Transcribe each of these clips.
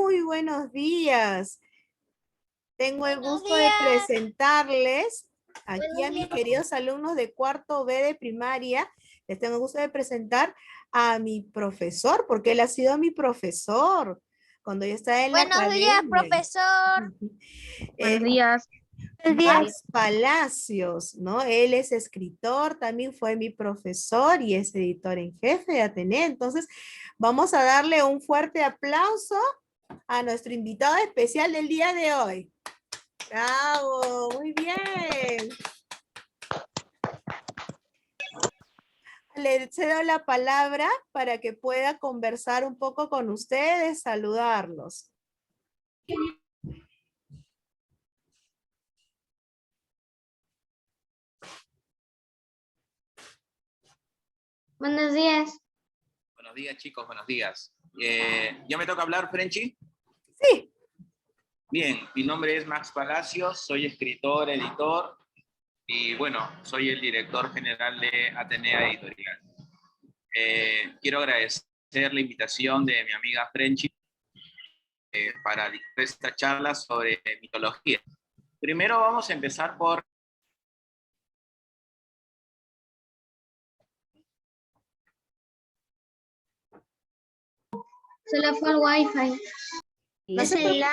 Muy buenos días. Tengo el Buenos gusto de días. presentarles aquí Buenos a mis días. queridos alumnos de cuarto B de primaria. Les tengo el gusto de presentar a mi profesor, porque él ha sido mi profesor cuando yo estaba en la Buenos días, academia. profesor. Buenos Eh, días. Buenos días. Max Palacios, ¿no? Él es escritor, también fue mi profesor y es editor en jefe de Atenea. Entonces, vamos a darle un fuerte aplauso a nuestro invitado especial del día de hoy. ¡Bravo! Muy bien. Le cedo la palabra para que pueda conversar un poco con ustedes, saludarlos. Buenos días. Buenos días, chicos, buenos días. ¿Ya me toca hablar, Frenchy? Sí. Bien, mi nombre es Max Palacios, soy escritor, editor y bueno, soy el director general de Atenea Editorial. Quiero agradecer la invitación de mi amiga Frenchy para dictar esta charla sobre mitología. Primero vamos a empezar por... Se le fue el wifi. No se preocupen.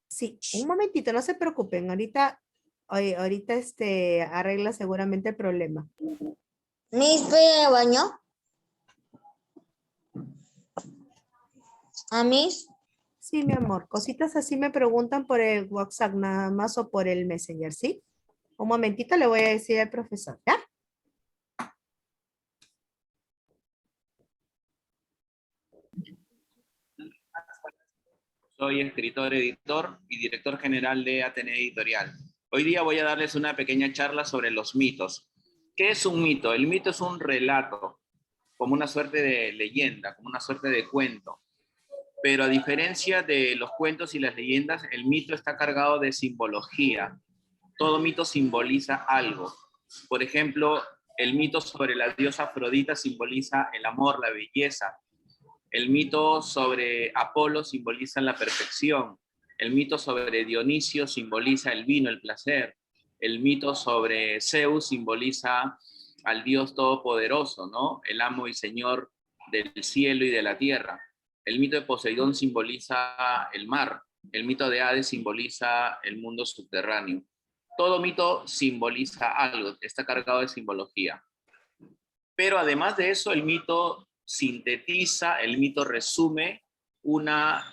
Sí, un momentito, no se preocupen. Ahorita arregla seguramente el problema. ¿Mis de baño? ¿A mis? Sí, mi amor. Cositas así me preguntan por el WhatsApp nada más o por el Messenger, ¿sí? Un momentito le voy a decir al profesor, ¿ya? Soy escritor, editor y director general de Atenea Editorial. Hoy día voy a darles una pequeña charla sobre los mitos. ¿Qué es un mito? El mito es un relato, como una suerte de leyenda, como una suerte de cuento. Pero a diferencia de los cuentos y las leyendas, el mito está cargado de simbología. Todo mito simboliza algo. Por ejemplo, el mito sobre la diosa Afrodita simboliza el amor, la belleza. El mito sobre Apolo simboliza la perfección. El mito sobre Dionisio simboliza el vino, el placer. El mito sobre Zeus simboliza al Dios todopoderoso, ¿no? El amo y señor del cielo y de la tierra. El mito de Poseidón simboliza el mar. El mito de Hades simboliza el mundo subterráneo. Todo mito simboliza algo, está cargado de simbología. Pero además de eso, el mito sintetiza, el mito resume una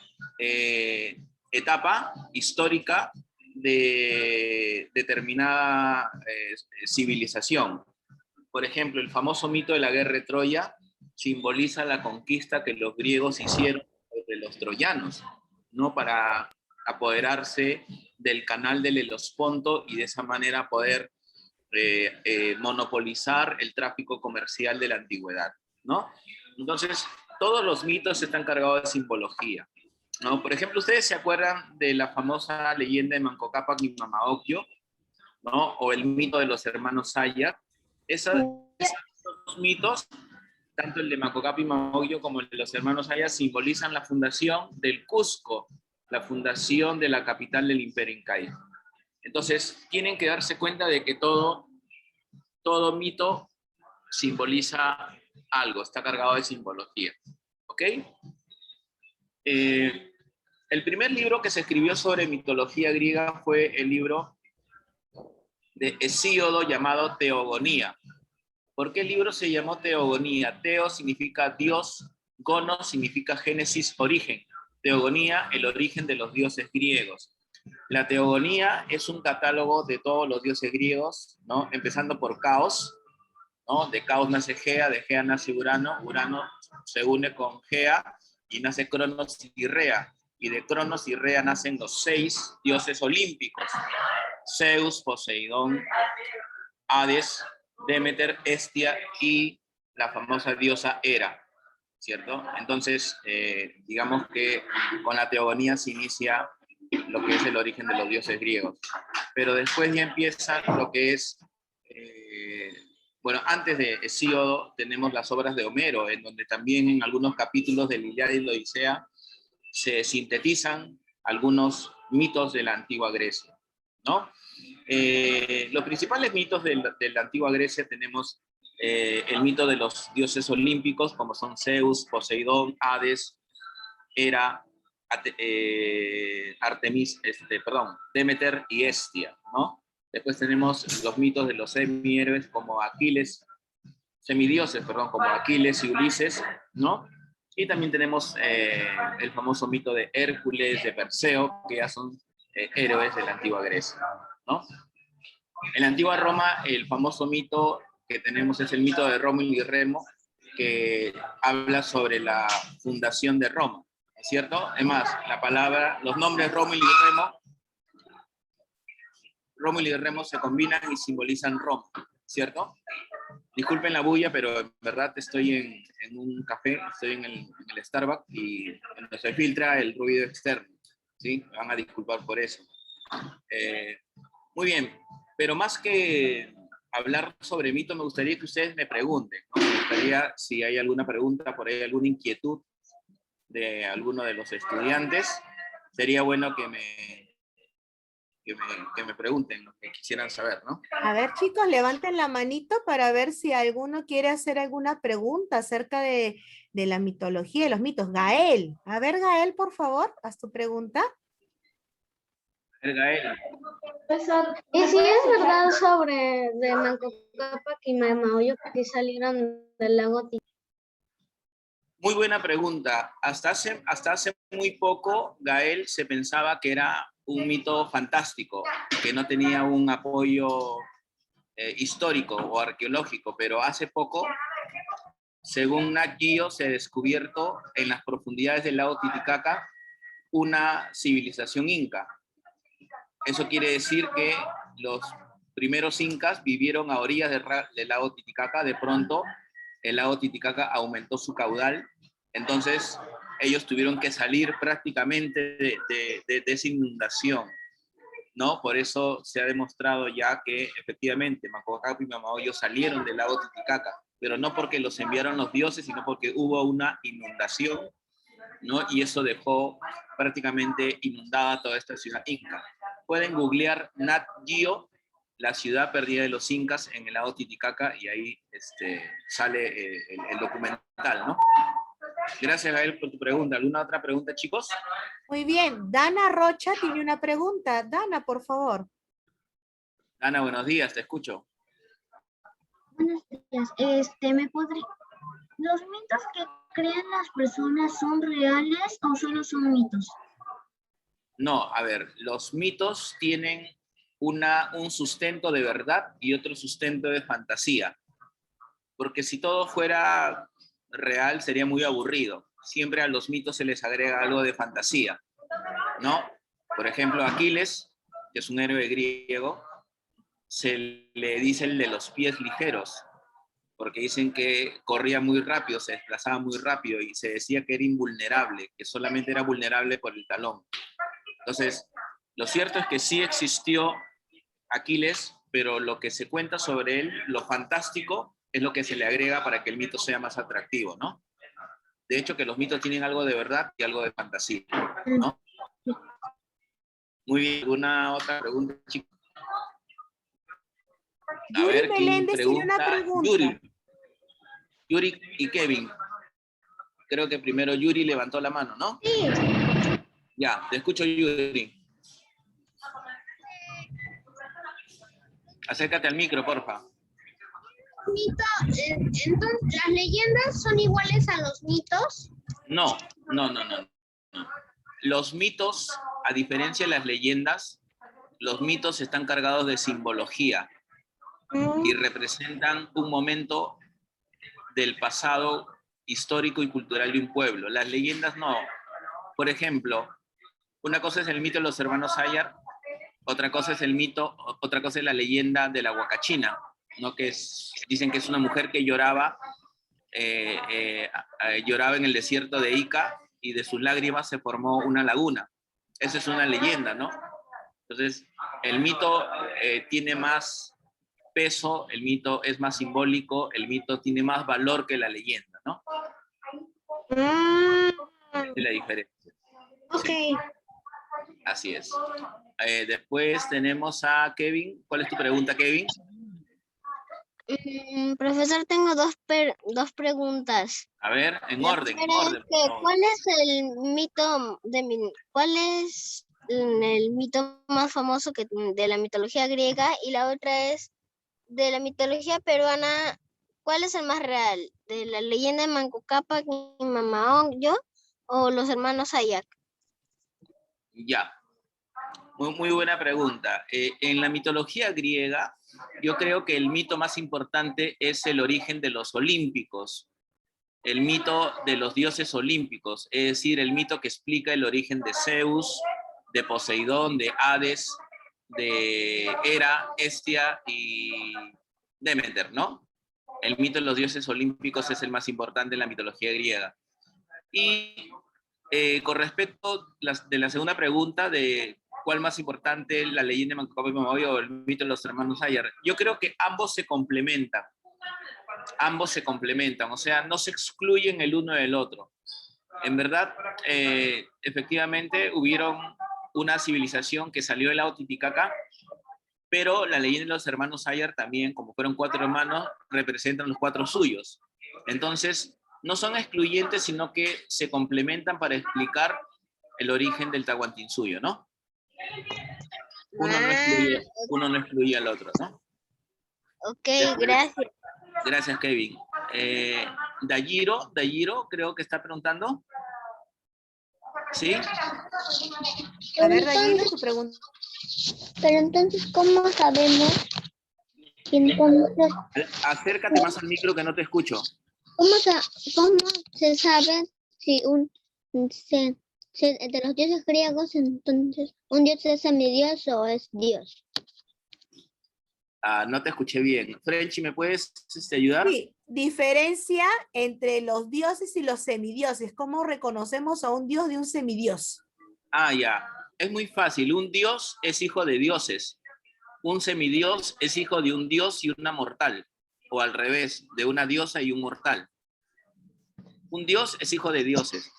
etapa histórica de determinada civilización. Por ejemplo, el famoso mito de la guerra de Troya simboliza la conquista que los griegos hicieron de los troyanos, ¿no? Para apoderarse del canal del Helesponto y de esa manera poder monopolizar el tráfico comercial de la antigüedad, ¿no? Entonces, todos los mitos están cargados de simbología, ¿no? Por ejemplo, ¿ustedes se acuerdan de la famosa leyenda de Manco Cápac y Mamaocllo, ¿no? O el mito de los hermanos Sayar? Esos mitos, tanto el de Manco Cápac y Mamaocllo como el de los hermanos Sayar, simbolizan la fundación del Cusco, la fundación de la capital del Imperio Incaico. Entonces, tienen que darse cuenta de que todo mito simboliza algo, está cargado de simbología. ¿Ok? El primer libro que se escribió sobre mitología griega fue el libro de Hesíodo llamado Teogonía. ¿Por qué el libro se llamó Teogonía? Teo significa Dios, gono significa Génesis, origen. Teogonía, el origen de los dioses griegos. La teogonía es un catálogo de todos los dioses griegos, ¿no? Empezando por Caos, ¿no? De Caos nace Gea, de Gea nace Urano, Urano se une con Gea y nace Cronos y Rea, y de Cronos y Rea nacen los 6 dioses olímpicos: Zeus, Poseidón, Hades, Demeter, Hestia y la famosa diosa Hera, ¿cierto? Entonces, digamos que con la teogonía se inicia lo que es el origen de los dioses griegos. Pero después ya empieza lo que es, bueno, antes de Hesíodo tenemos las obras de Homero, en donde también en algunos capítulos de la Ilíada y la Odisea se sintetizan algunos mitos de la antigua Grecia, ¿no? Los principales mitos de la antigua Grecia tenemos el mito de los dioses olímpicos, como son Zeus, Poseidón, Hades, Hera, Artemis, Demeter y Hestia, ¿no? Después tenemos los mitos de los semihéroes como Aquiles, semidioses, perdón, como Aquiles y Ulises, ¿no? Y también tenemos el famoso mito de Hércules, de Perseo, que ya son héroes de la antigua Grecia, ¿no? En la antigua Roma, el famoso mito que tenemos es el mito de Rómulo y Remo, que habla sobre la fundación de Roma, ¿es cierto? Es más, los nombres Rómulo y Remo se combinan y simbolizan Roma, ¿cierto? Disculpen la bulla, pero en verdad estoy en un café, estoy en el Starbucks y no se filtra el ruido externo, ¿sí? Me van a disculpar por eso. Muy bien, pero más que hablar sobre mito, me gustaría que ustedes me pregunten, ¿no? Me gustaría, si hay alguna pregunta, por ahí alguna inquietud de alguno de los estudiantes, sería bueno que me pregunten lo que quisieran saber, ¿no? A ver, chicos, levanten la manito para ver si alguno quiere hacer alguna pregunta acerca de la mitología, de los mitos. Gael, a ver, Gael, por favor, haz tu pregunta. Gael. ¿Y si es verdad sobre de Manco Cápac y Mamahoyo que salieron del lago Titicaca? Muy buena pregunta. Hasta hace muy poco, Gael se pensaba que era un mito fantástico, que no tenía un apoyo histórico o arqueológico, pero hace poco, según Nat Geo, se ha descubierto en las profundidades del lago Titicaca una civilización inca. Eso quiere decir que los primeros incas vivieron a orillas del lago Titicaca. De pronto, el lago Titicaca aumentó su caudal, entonces ellos tuvieron que salir prácticamente de esa inundación, ¿no? Por eso se ha demostrado ya que efectivamente Manco Cápac y Mamahoyo salieron del lago Titicaca, pero no porque los enviaron los dioses, sino porque hubo una inundación, ¿no? Y eso dejó prácticamente inundada toda esta ciudad inca. Pueden googlear Nat Geo, la ciudad perdida de los incas en el lago Titicaca, y ahí sale el documental, ¿no? Gracias, Gael, por tu pregunta. ¿Alguna otra pregunta, chicos? Muy bien, Dana Rocha tiene una pregunta. Dana, por favor. Ana, buenos días, te escucho. Buenos días. ¿Los mitos que crean las personas son reales o solo son mitos? No, a ver, los mitos tienen un sustento de verdad y otro sustento de fantasía. Porque si todo fuera real sería muy aburrido. Siempre a los mitos se les agrega algo de fantasía, ¿no? Por ejemplo, Aquiles, que es un héroe griego, se le dice el de los pies ligeros, porque dicen que corría muy rápido, se desplazaba muy rápido y se decía que era invulnerable, que solamente era vulnerable por el talón. Entonces, lo cierto es que sí existió Aquiles, pero lo que se cuenta sobre él, lo fantástico, es lo que se le agrega para que el mito sea más atractivo, ¿no? De hecho, que los mitos tienen algo de verdad y algo de fantasía, ¿no? Muy bien, ¿alguna otra pregunta, chicos? A Yuri ver, ¿quién Meléndez tiene una pregunta. Yuri y Kevin. Creo que primero Yuri levantó la mano, ¿no? Sí. Ya, te escucho, Yuri. Acércate al micro, porfa. Entonces, ¿las leyendas son iguales a los mitos? No. Los mitos, a diferencia de las leyendas, los mitos están cargados de simbología y representan un momento del pasado histórico y cultural de un pueblo. Las leyendas no. Por ejemplo, una cosa es el mito de los hermanos Ayar, otra cosa es la leyenda de la Huacachina, ¿no? Dicen que es una mujer que lloraba en el desierto de Ica y de sus lágrimas se formó una laguna. Esa es una leyenda, ¿no? Entonces, el mito tiene más peso, el mito es más simbólico, el mito tiene más valor que la leyenda, ¿no? Esa es la diferencia. Ok. Sí, así es. Después tenemos a Kevin. ¿Cuál es tu pregunta, Kevin? Profesor, tengo dos preguntas. A ver, en La orden, primera es por que, favor. ¿cuál es el mito cuál es el mito más famoso de la mitología griega? Y la otra es de la mitología peruana, ¿cuál es el más real? ¿De la leyenda de Manco Cápac y Mamaongo o los hermanos Ayak? Ya, muy buena pregunta. En la mitología griega, yo creo que el mito más importante es el origen de los olímpicos, el mito de los dioses olímpicos, es decir, el mito que explica el origen de Zeus, de Poseidón, de Hades, de Hera, Hestia y Demeter, ¿no? El mito de los dioses olímpicos es el más importante en la mitología griega. Y con respecto de la segunda pregunta de cuál más importante, la leyenda de Manco Cápac y Mamaongo o el mito de los hermanos Ayar, yo creo que ambos se complementan. Ambos se complementan, o sea, no se excluyen el uno del otro. En verdad, efectivamente, hubieron una civilización que salió del lago Titicaca, pero la leyenda de los hermanos Ayar también, como fueron 4 hermanos, representan los 4 suyos. Entonces, no son excluyentes, sino que se complementan para explicar el origen del Tahuantinsuyo, ¿no? Uno no excluye al otro, ¿no? Ok, gracias. Gracias, Kevin. Dayiro, creo que está preguntando. ¿Sí? A ver, Dayiro, tu pregunta. Pero entonces, ¿cómo sabemos? Acércate más al micro que no te escucho. ¿Cómo se sabe si de los dioses griegos, entonces, un dios es semidios o es dios? No te escuché bien. Frenchy, ¿me puedes ayudar? Sí, diferencia entre los dioses y los semidioses. ¿Cómo reconocemos a un dios de un semidios? Ya. Es muy fácil. Un dios es hijo de dioses. Un semidios es hijo de un dios y una mortal. O al revés, de una diosa y un mortal. Un dios es hijo de dioses.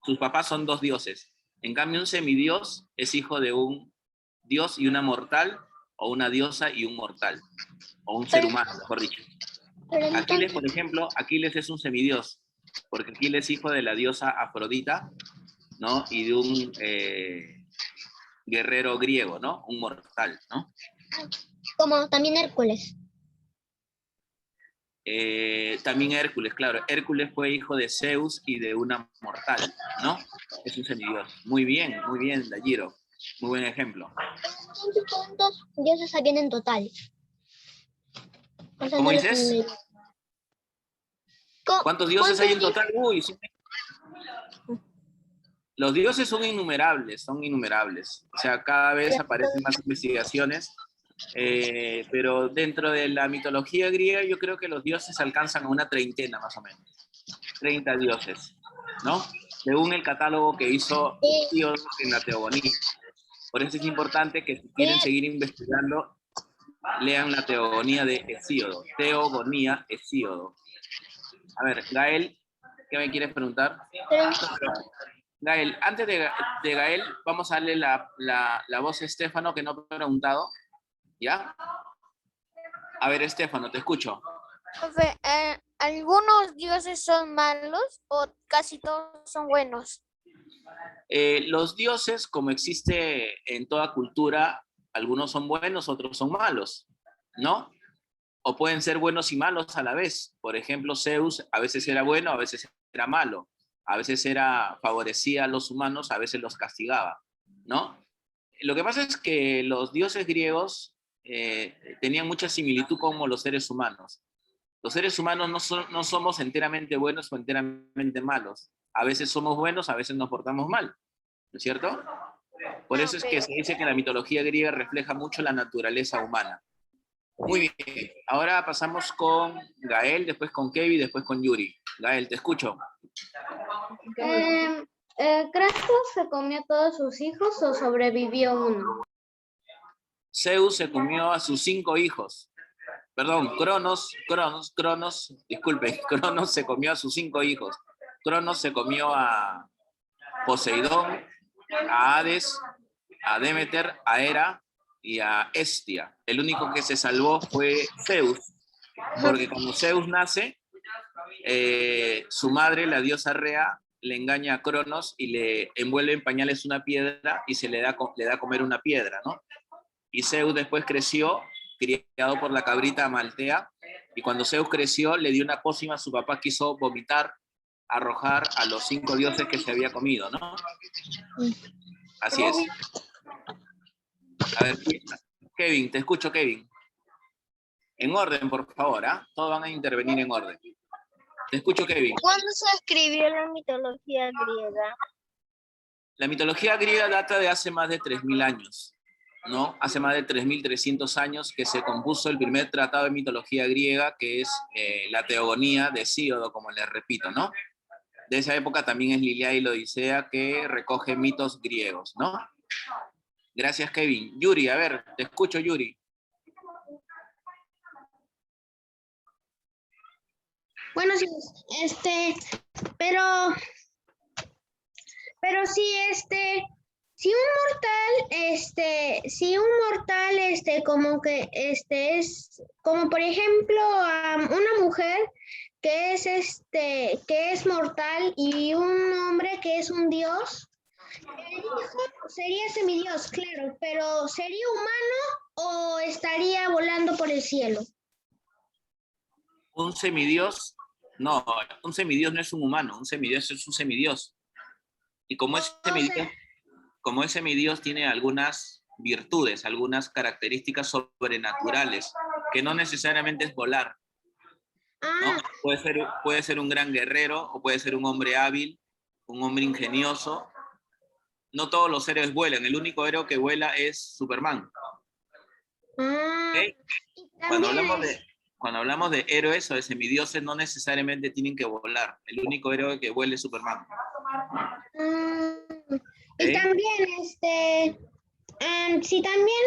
Sus papás son 2 dioses. En cambio, un semidios es hijo de un dios y una mortal, o una diosa y un mortal. O un ser humano, mejor dicho. Aquiles, por ejemplo, Aquiles es un semidios, porque Aquiles es hijo de la diosa Afrodita, ¿no? Y de un guerrero griego, ¿no? Un mortal, ¿no? Como también Hércules. También Hércules, claro. Hércules fue hijo de Zeus y de una mortal, ¿no? Es un semidios. Muy bien, Dayiro. Muy buen ejemplo. Entonces, ¿cuántos dioses habían en total? ¿Cómo dices? ¿Cuántos dioses hay en total? Uy, sí. Los dioses son innumerables. O sea, cada vez aparecen más investigaciones. Pero dentro de la mitología griega yo creo que los dioses alcanzan a una treintena más o menos. 30 dioses, ¿no? Según el catálogo que hizo Hesíodo en la Teogonía. Por eso es importante que si quieren seguir investigando, lean la Teogonía de Hesíodo. Teogonía Hesíodo. A ver, Gael, ¿qué me quieres preguntar? Gael, antes de Gael, vamos a darle la voz a Estefano, que no ha preguntado. ¿Ya? A ver, Estefano, te escucho. Profe, ¿algunos dioses son malos o casi todos son buenos? Los dioses, como existe en toda cultura, algunos son buenos, otros son malos, ¿no? O pueden ser buenos y malos a la vez. Por ejemplo, Zeus a veces era bueno, a veces era malo. A veces favorecía a los humanos, a veces los castigaba, ¿no? Lo que pasa es que los dioses griegos tenían mucha similitud como los seres humanos. Los seres humanos no somos enteramente buenos o enteramente malos. A veces somos buenos, a veces nos portamos mal, ¿no es cierto? Por eso es que se dice que la mitología griega refleja mucho la naturaleza humana. Muy bien, ahora pasamos con Gael, después con Kevin, después con Yuri. Gael, te escucho. ¿Kratos se comió a todos sus hijos o sobrevivió uno? Zeus se comió a sus 5 hijos. Perdón, Cronos se comió a sus 5 hijos. Cronos se comió a Poseidón, a Hades, a Demeter, a Hera y a Hestia. El único que se salvó fue Zeus, porque cuando Zeus nace, su madre, la diosa Rea, le engaña a Cronos y le envuelve en pañales una piedra y le da a comer una piedra, ¿no? Y Zeus después creció, criado por la cabrita Amaltea, y cuando Zeus creció le dio una pócima, su papá quiso vomitar, arrojar a los 5 dioses que se había comido, ¿no? Así es. A ver, Kevin, te escucho, Kevin. En orden, por favor, ¿ah? Todos van a intervenir en orden. Te escucho, Kevin. ¿Cuándo se escribió la mitología griega? La mitología griega data de hace más de 3.000 años, ¿no? Hace más de 3.300 años que se compuso el primer tratado de mitología griega, que es la Teogonía de Hesíodo, como les repito, ¿no? De esa época también es la Ilíada y la Odisea, que recoge mitos griegos, ¿no? Gracias, Kevin. Yuri, a ver, te escucho, Yuri. Bueno, sí, pero sí, si un mortal, como que, es, como por ejemplo, una mujer que es mortal y un hombre que es un dios, el hijo sería semidios, claro, pero ¿sería humano o estaría volando por el cielo? Un semidios, no, un semidios no es un humano, un semidios es un semidios. Y como es semidios tiene algunas virtudes, algunas características sobrenaturales, que no necesariamente es volar, ¿no? Puede ser un gran guerrero, o puede ser un hombre hábil, un hombre ingenioso. No todos los héroes vuelan, el único héroe que vuela es Superman. ¿Okay? Cuando hablamos de héroes o de semidioses, no necesariamente tienen que volar. El único héroe que vuela es Superman. Y ¿Okay? también, si también,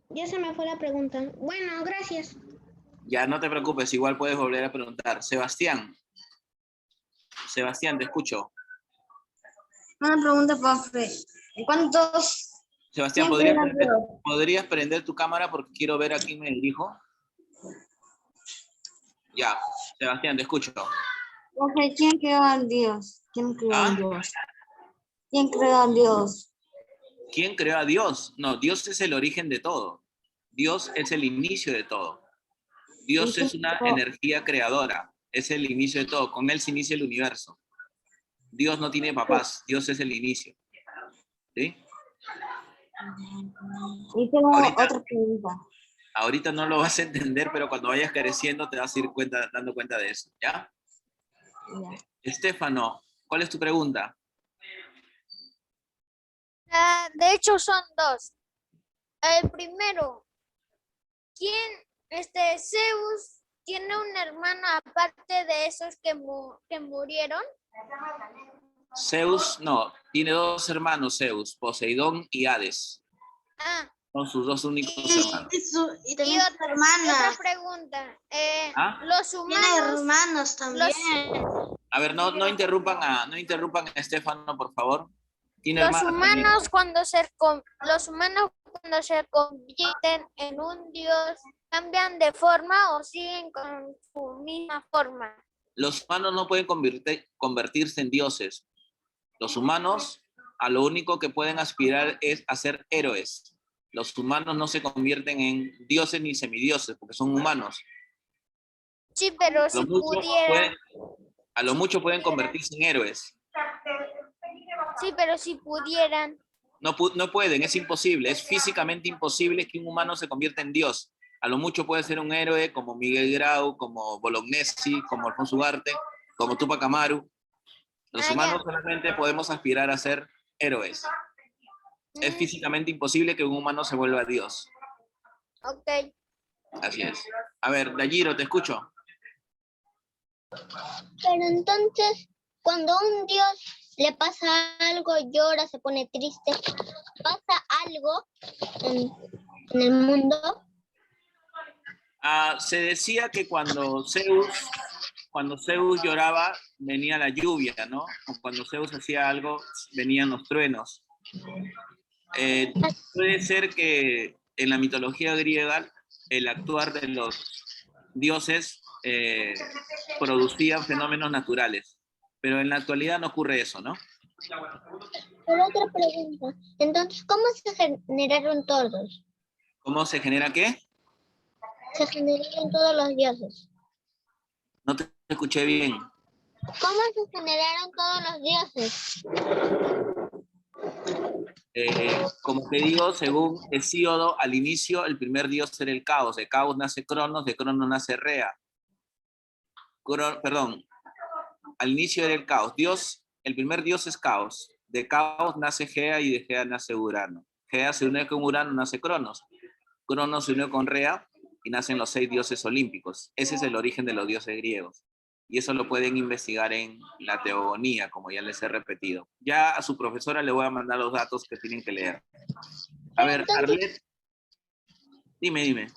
ya se me fue la pregunta. Bueno, gracias. Ya no te preocupes, igual puedes volver a preguntar. Sebastián, te escucho. Una pregunta, profe. ¿Cuántos? Sebastián, ¿podrías prender tu cámara porque quiero ver a quién me dirijo? Ya, Sebastián, te escucho. Profe, ¿quién creó a Dios? ¿Quién creó a ¿Ah? Dios? ¿Quién creó a Dios? ¿Quién creó a Dios? No, Dios es el origen de todo. Dios es el inicio de todo. Dios es una energía creadora. Es el inicio de todo. Con él se inicia el universo. Dios no tiene papás. Dios es el inicio. ¿Sí? Y tengo otra pregunta. Ahorita no lo vas a entender, pero cuando vayas creciendo te vas a ir dando cuenta de eso. ¿Ya? Ya. Estefano, ¿cuál es tu pregunta? De hecho, son dos. El primero, Zeus tiene un hermano aparte de esos que murieron? Zeus, no, tiene 2 hermanos Zeus, Poseidón y Hades. Ah. Son sus 2 únicos hermanos. Y también otra pregunta. Los humanos. Tiene hermanos también. A ver, no interrumpan a Estefano, por favor. Los humanos cuando se convierten en un dios, ¿cambian de forma o siguen con su misma forma? Los humanos no pueden convertirse en dioses. Los humanos a lo único que pueden aspirar es a ser héroes. Los humanos no se convierten en dioses ni semidioses porque son humanos. Sí, pero si pudieran. A lo mucho pueden convertirse en héroes. Sí, pero si pudieran. No pueden, es imposible, es físicamente imposible que un humano se convierta en Dios. A lo mucho puede ser un héroe como Miguel Grau, como Bolognesi, como Alfonso Ugarte, como Tupac Amaru. Los humanos solamente podemos aspirar a ser héroes. Es físicamente imposible que un humano se vuelva Dios. Ok. Así es. A ver, Dayiro, te escucho. Pero entonces, cuando a un dios le pasa algo, llora, se pone triste, ¿pasa algo en el mundo? Se decía que cuando Zeus cuando Zeus lloraba, venía la lluvia, ¿no? O cuando Zeus hacía algo, venían los truenos. Puede ser que en la mitología griega el actuar de los dioses producían fenómenos naturales, pero en la actualidad no ocurre eso, ¿no? Pero otra pregunta. Entonces, ¿cómo se generaron todos? ¿Cómo se genera qué? Se generaron todos los dioses. No te escuché bien. ¿Cómo se generaron todos los dioses? Como te digo, según Hesíodo, al inicio el primer dios era el caos. De caos nace Cronos, de Cronos nace Rea. Perdón, al inicio era el caos. El primer dios es caos. De caos nace Gea y de Gea nace Urano. Gea se une con Urano, nace Cronos. Cronos se unió con Rea y nacen los 6 dioses olímpicos. Ese es el origen de los dioses griegos. Y eso lo pueden investigar en la teogonía, como ya les he repetido. Ya a su profesora le voy a mandar los datos que tienen que leer. A ver, Arlet, dime.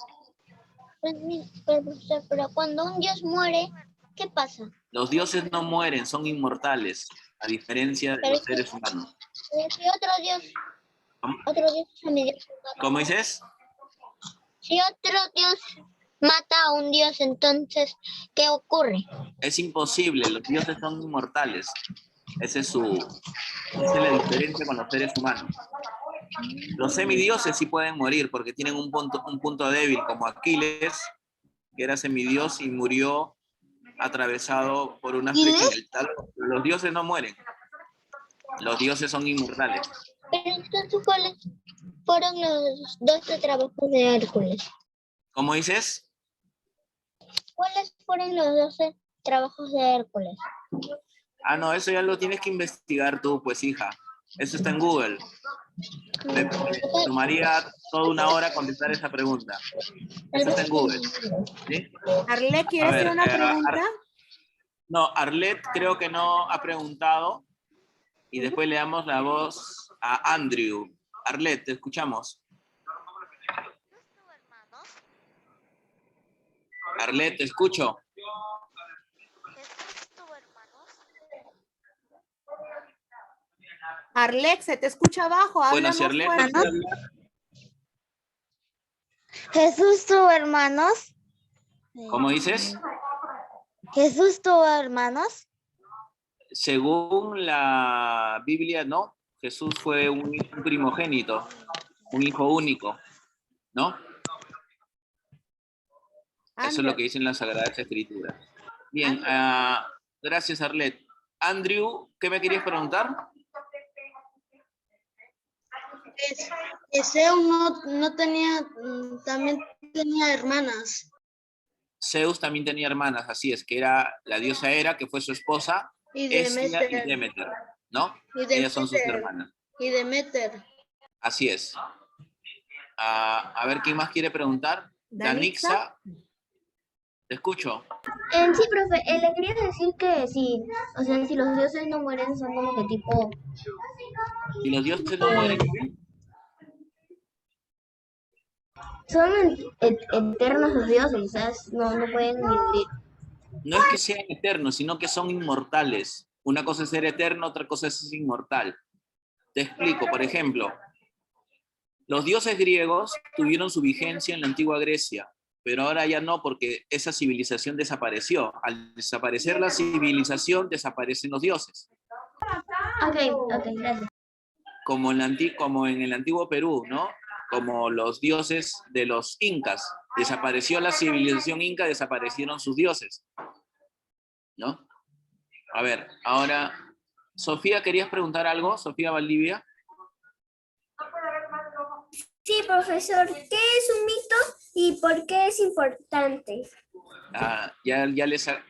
Pero cuando un dios muere, ¿qué pasa? Los dioses no mueren, son inmortales, a diferencia de los seres humanos. Si otro dios se me dio- ¿Cómo dices? Si otro dios mata a un dios, entonces, ¿qué ocurre? Es imposible, los dioses son inmortales. Esa es la diferencia con los seres humanos. Los semidioses sí pueden morir porque tienen un punto débil, como Aquiles, que era semidios y murió atravesado por una flecha en el talón. Los dioses no mueren. Los dioses son inmortales. Pero entonces, ¿cuáles fueron los 12 trabajos de Hércules? ¿Cómo dices? ¿Cuáles fueron los 12 trabajos de Hércules? Ah, no, eso ya lo tienes que investigar tú, pues, hija. Eso está en Google. Me tomaría toda una hora contestar esa pregunta. Eso está en Google. ¿Sí? Arlet, ¿quieres hacer una pregunta? No, Arlet creo que no ha preguntado. Y después le damos la voz a Andrew. Arlet, te escuchamos. Arlet, te escucho. Arlet, se te escucha abajo. Bueno, Habla si más Arlet fuerte. no quiere hablar, Jesús tuvo hermanos. ¿cómo dices? Jesús tuvo hermanos. Según la Biblia, no. Jesús fue un primogénito, un hijo único, ¿no? Eso es lo que dicen las Sagradas Escrituras. Bien, gracias, Arlet. Andrew, ¿qué me querías preguntar? Zeus no tenía, también tenía hermanas. Zeus también tenía hermanas, así es, que era la diosa Hera, que fue su esposa, Y Hestia y Demeter. Demeter, ¿no? Y Ellas son sus hermanas. Y Demeter. Así es. A ver, ¿quién más quiere preguntar? Danixa. Te escucho. Sí, profe, le quería decir que sí, o sea, si los dioses no mueren, son como que tipo... Si los dioses no mueren, ¿qué? Son eternos los dioses, o sea, no pueden morir. No es que sean eternos, sino que son inmortales. Una cosa es ser eterno, otra cosa es ser inmortal. Te explico, por ejemplo, los dioses griegos tuvieron su vigencia en la antigua Grecia, pero ahora ya no, porque esa civilización desapareció. Al desaparecer la civilización, desaparecen los dioses. Ok, gracias. Como en el antiguo Perú, ¿no? Como los dioses de los incas. Desapareció la civilización inca, desaparecieron sus dioses, ¿no? A ver, ahora, Sofía, ¿querías preguntar algo? Sofía Valdivia. Sí, profesor, ¿qué es un mito y por qué es importante?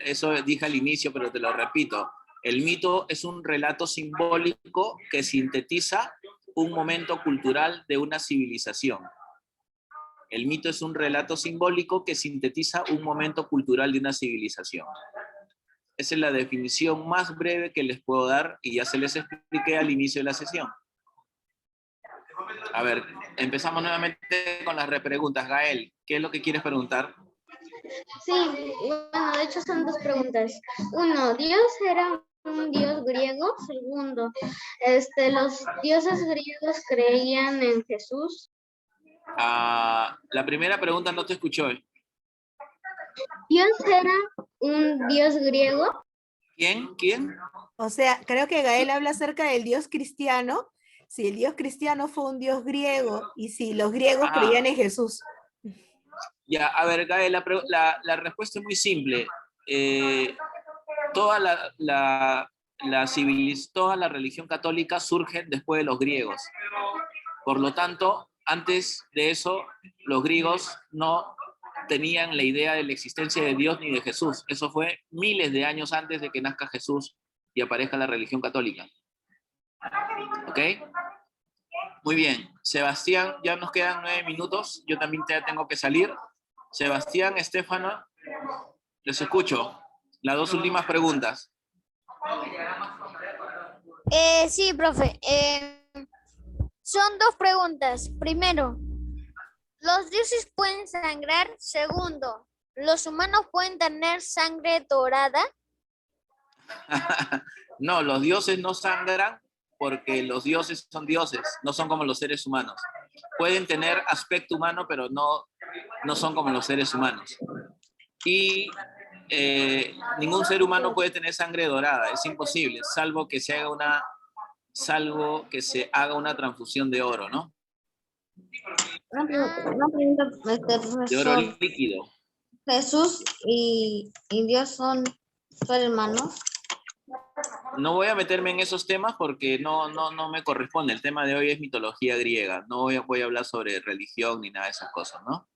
Eso dije al inicio, pero te lo repito. El mito es un relato simbólico que sintetiza un momento cultural de una civilización. El mito es un relato simbólico que sintetiza un momento cultural de una civilización. Esa es la definición más breve que les puedo dar y ya se les expliqué al inicio de la sesión. A ver, empezamos nuevamente con las repreguntas. Gael, ¿qué es lo que quieres preguntar? Sí, bueno, de hecho son dos preguntas. Uno, ¿Dios era un dios griego? Segundo, ¿los dioses griegos creían en Jesús? La primera pregunta no te escuchó. ¿Dios era un dios griego? ¿Quién? O sea, creo que Gael habla acerca del Dios cristiano. Si el Dios cristiano fue un Dios griego y si los griegos creían en Jesús. Ya, a ver, Gael, la respuesta es muy simple. Toda toda la religión católica surge después de los griegos. Por lo tanto, antes de eso, los griegos no tenían la idea de la existencia de Dios ni de Jesús. Eso fue miles de años antes de que nazca Jesús y aparezca la religión católica. ¿Ok? Muy bien. Sebastián, ya nos quedan 9 minutos. Yo también tengo que salir. Sebastián, Estefano, les escucho. Las dos últimas preguntas. Sí, profe. Son dos preguntas. Primero, ¿los dioses pueden sangrar? Segundo, ¿los humanos pueden tener sangre dorada? No, los dioses no sangran porque los dioses son dioses, no son como los seres humanos. Pueden tener aspecto humano, pero no son como los seres humanos. Y ningún ser humano puede tener sangre dorada, es imposible, salvo que se haga una transfusión de oro, ¿no? Una pregunta, De oro profesor. líquido. ¿Jesús y Dios son hermanos? No voy a meterme en esos temas porque no me corresponde. El tema de hoy es mitología griega. No voy a hablar sobre religión ni nada de esas cosas, ¿no?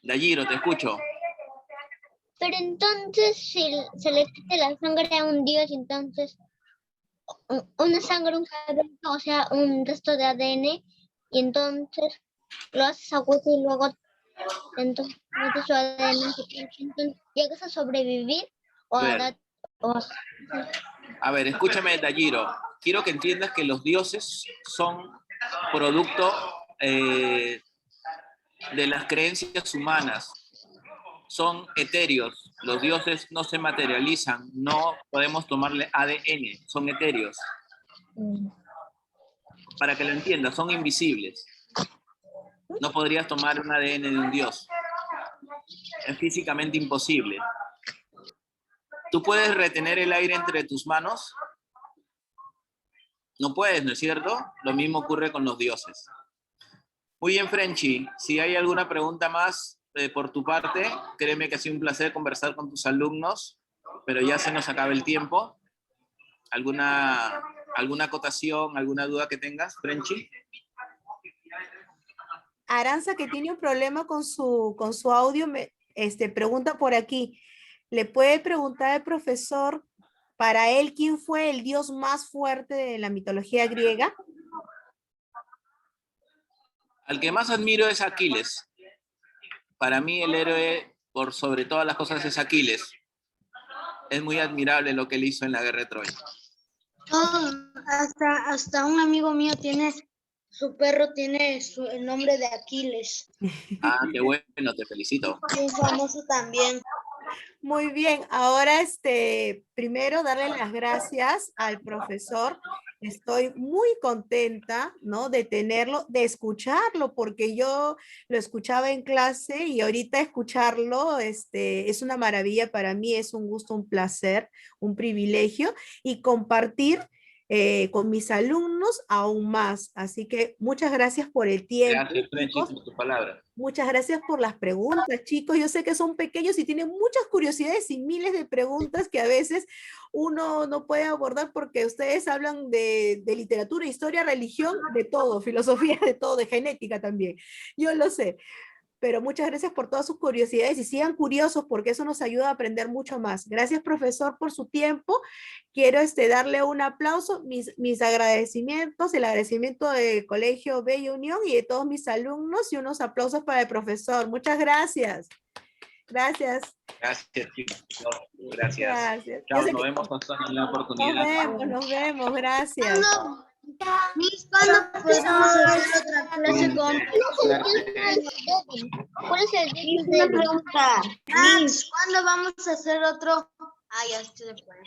Dayiro, te escucho. Pero entonces, si se le quita la sangre a un dios, entonces una sangre, un fragmento, o sea, un resto de ADN, y entonces lo haces a hueso y luego entonces metes su ADN, entonces llegas a sobrevivir o A ver. A ver, escúchame, Dayiro. Quiero que entiendas que los dioses son producto de las creencias humanas. Son etéreos. Los dioses no se materializan. No podemos tomarle ADN. Son etéreos. Para que lo entiendas, son invisibles. No podrías tomar un ADN de un dios. Es físicamente imposible. ¿Tú puedes retener el aire entre tus manos? No puedes, ¿no es cierto? Lo mismo ocurre con los dioses. Muy bien, Frenchy. Si hay alguna pregunta más por tu parte, créeme que ha sido un placer conversar con tus alumnos, pero ya se nos acaba el tiempo. ¿Alguna acotación, alguna duda que tengas, Frenchy? Aranza, que tiene un problema con su audio, pregunta por aquí. ¿Le puede preguntar al profesor para él quién fue el dios más fuerte de la mitología griega? Al que más admiro es Aquiles. Para mí el héroe, por sobre todas las cosas, es Aquiles. Es muy admirable lo que él hizo en la guerra de Troya. Oh, hasta un amigo mío su perro tiene el nombre de Aquiles. Ah, qué bueno, te felicito. Y un famoso también. Muy bien, ahora primero darle las gracias al profesor. Estoy muy contenta, ¿no? De tenerlo, de escucharlo, porque yo lo escuchaba en clase y ahorita escucharlo es una maravilla para mí, es un gusto, un placer, un privilegio y compartir con mis alumnos aún más. Así que muchas gracias por el tiempo. Gracias, Frenchy, por tu palabra. Muchas gracias por las preguntas, chicos. Yo sé que son pequeños y tienen muchas curiosidades y miles de preguntas que a veces uno no puede abordar porque ustedes hablan de literatura, historia, religión, de todo, filosofía, de todo, de genética también. Yo lo sé. Pero muchas gracias por todas sus curiosidades y sigan curiosos porque eso nos ayuda a aprender mucho más. Gracias, profesor, por su tiempo. Quiero darle un aplauso, mis agradecimientos, el agradecimiento del Colegio Bella Unión y de todos mis alumnos y unos aplausos para el profesor. Muchas gracias. Gracias. Gracias, chicos. Gracias. Gracias. Chao, nos vemos hasta en la oportunidad. Nos vemos, gracias. Miss, ¿cuándo podemos hacer otra clase con... ¿Cuál es el Miss, una pregunta. Miss, ¿cuándo vamos a hacer otro? Ah, ya estoy de acuerdo.